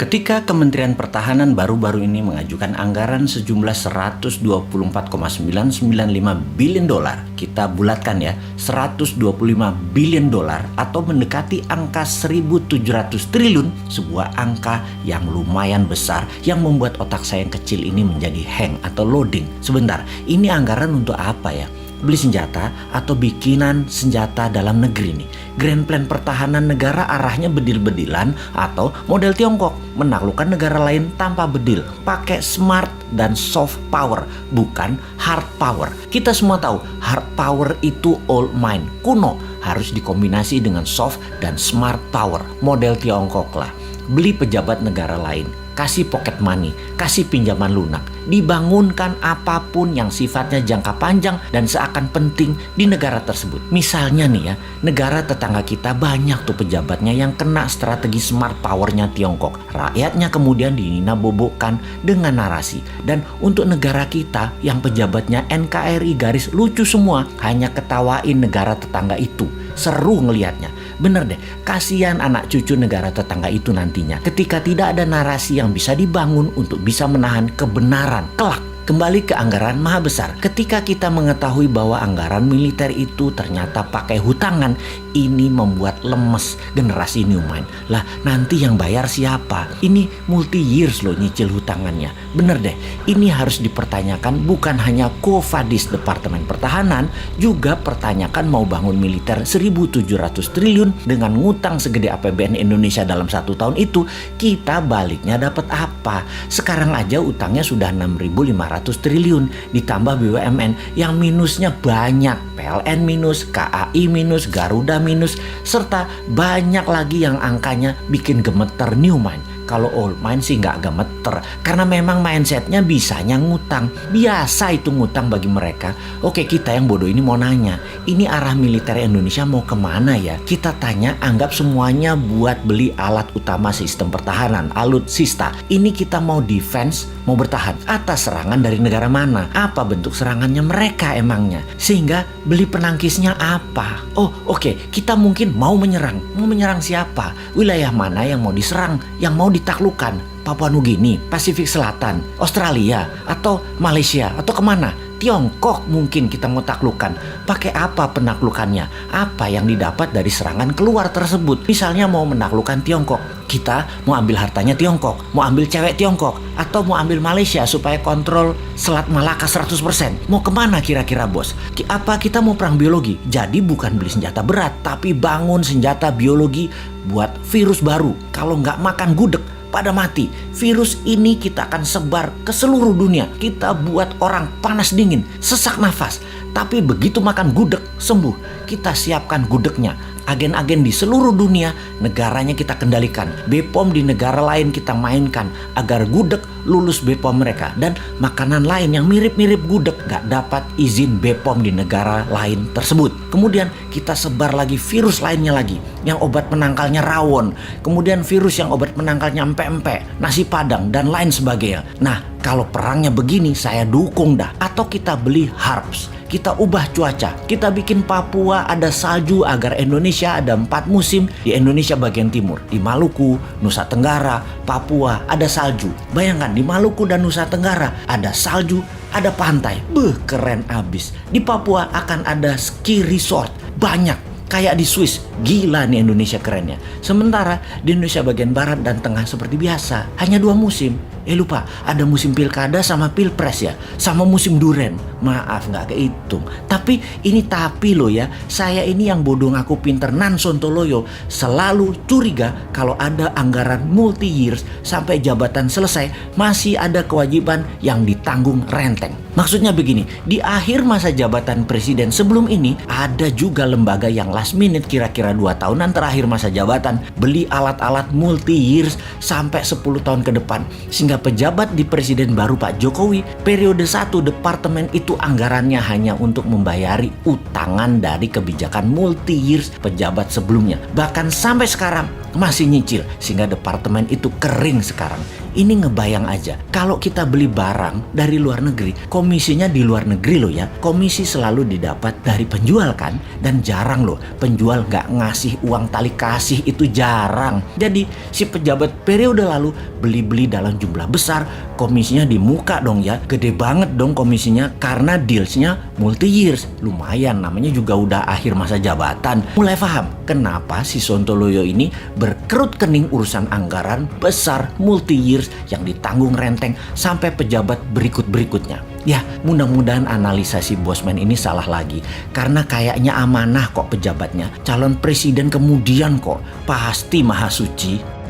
Ketika Kementerian Pertahanan baru-baru ini mengajukan anggaran sejumlah 124,995 billion dolar, kita bulatkan ya, 125 billion dolar atau mendekati angka 1.700 triliun, sebuah angka yang lumayan besar yang membuat otak saya yang kecil ini menjadi hang atau loading. Sebentar, ini anggaran untuk apa ya? Beli senjata atau bikinan senjata dalam negeri nih. Grand Plan pertahanan negara arahnya bedil-bedilan atau model Tiongkok, menaklukkan negara lain tanpa bedil, pakai smart dan soft power, bukan hard power. Kita semua tahu hard power itu old mind, kuno, harus dikombinasi dengan soft dan smart power, model Tiongkok lah. Beli pejabat negara lain, kasih pocket money, kasih pinjaman lunak, dibangunkan apapun yang sifatnya jangka panjang dan seakan penting di negara tersebut. Misalnya nih ya, negara tetangga kita banyak tuh pejabatnya yang kena strategi smart powernya Tiongkok. Rakyatnya kemudian dinina-bobokkan dengan narasi. Dan untuk negara kita yang pejabatnya NKRI garis lucu semua, hanya ketawain negara tetangga itu. Seru ngelihatnya. Bener deh, kasihan anak cucu negara tetangga itu nantinya ketika tidak ada narasi yang bisa dibangun untuk bisa menahan kebenaran kelak. Kembali ke anggaran maha besar. Ketika kita mengetahui bahwa anggaran militer itu ternyata pakai hutangan, ini membuat lemes generasi new mind. Lah nanti yang bayar siapa? Ini multi years loh nyicil hutangannya. Bener deh, ini harus dipertanyakan bukan hanya Kofadis Departemen Pertahanan, juga pertanyakan mau bangun militer 1.700 triliun dengan ngutang segede APBN Indonesia dalam 1 tahun itu, kita baliknya dapat apa? Sekarang aja utangnya sudah 6.500 triliun, ditambah BUMN yang minusnya banyak, PLN minus, KAI minus, Garuda minus, serta banyak lagi yang angkanya bikin gemeter new mind. Kalau old mind sih nggak gemeter, karena memang mindsetnya bisanya ngutang. Biasa itu ngutang bagi mereka. Oke, kita yang bodoh ini mau nanya, ini arah militer Indonesia mau kemana ya? Kita tanya, anggap semuanya buat beli alat utama sistem pertahanan, alutsista. Ini kita mau defense, mau bertahan atas serangan dari negara mana? Apa bentuk serangannya mereka emangnya? Sehingga beli penangkisnya apa? Oh oke, kita mungkin mau menyerang. Mau menyerang siapa? Wilayah mana yang mau diserang? Yang mau ditaklukkan? Papua Nugini, Pasifik Selatan, Australia, atau Malaysia, atau kemana? Tiongkok mungkin kita mau taklukkan. Pakai apa penaklukannya? Apa yang didapat dari serangan keluar tersebut? Misalnya mau menaklukkan Tiongkok, kita mau ambil hartanya Tiongkok, mau ambil cewek Tiongkok, atau mau ambil Malaysia supaya kontrol Selat Malaka 100%. Mau kemana kira-kira bos? Apa kita mau perang biologi? Jadi bukan beli senjata berat, tapi bangun senjata biologi buat virus baru. Kalau nggak makan gudeg, pada mati. Virus ini kita akan sebar ke seluruh dunia. Kita buat orang panas dingin, sesak nafas. Tapi begitu makan gudeg, sembuh. Kita siapkan gudegnya. Agen-agen di seluruh dunia, negaranya kita kendalikan. BPOM di negara lain kita mainkan agar gudeg lulus BPOM mereka. Dan makanan lain yang mirip-mirip gudeg gak dapat izin BPOM di negara lain tersebut. Kemudian kita sebar lagi virus lainnya lagi, yang obat penangkalnya rawon. Kemudian virus yang obat penangkalnya empek-empek, nasi padang, dan lain sebagainya. Nah, kalau perangnya begini saya dukung dah. Atau kita beli HARPS. Kita ubah cuaca, kita bikin Papua ada salju agar Indonesia ada 4 musim di Indonesia bagian timur. Di Maluku, Nusa Tenggara, Papua ada salju. Bayangkan di Maluku dan Nusa Tenggara ada salju, ada pantai. Keren abis. Di Papua akan ada ski resort, banyak. Kayak di Swiss, gila nih Indonesia kerennya. Sementara di Indonesia bagian barat dan tengah seperti biasa, hanya 2 musim. Lupa, ada musim pilkada sama pilpres ya, sama musim duren. Maaf nggak kehitung. Tapi loh ya, saya ini yang bodoh ngaku pinter Nan Sontoloyo selalu curiga kalau ada anggaran multi years sampai jabatan selesai masih ada kewajiban yang ditanggung renteng. Maksudnya begini, di akhir masa jabatan presiden sebelum ini ada juga lembaga yang last minute kira-kira 2 tahunan terakhir masa jabatan beli alat-alat multi years sampai 10 tahun ke depan. Sehingga pejabat di presiden baru Pak Jokowi periode 1 departemen itu anggarannya hanya untuk membayari utangan dari kebijakan multi years pejabat sebelumnya. Bahkan sampai sekarang masih nyicil sehingga departemen itu kering sekarang. Ini ngebayang aja, kalau kita beli barang dari luar negeri, komisinya di luar negeri loh ya. Komisi selalu didapat dari penjual kan. Dan jarang loh penjual nggak ngasih uang tali kasih, itu jarang. Jadi si pejabat periode lalu beli-beli dalam jumlah besar, komisinya di muka dong ya. Gede banget dong komisinya karena dealsnya multi years. Lumayan, namanya juga udah akhir masa jabatan. Mulai paham kenapa si Sontoloyo ini berkerut kening urusan anggaran besar multi years yang ditanggung renteng sampai pejabat berikut-berikutnya. Ya, mudah-mudahan analisa si Bosman ini salah lagi. Karena kayaknya amanah kok pejabatnya. Calon presiden kemudian kok. Pasti maha suci.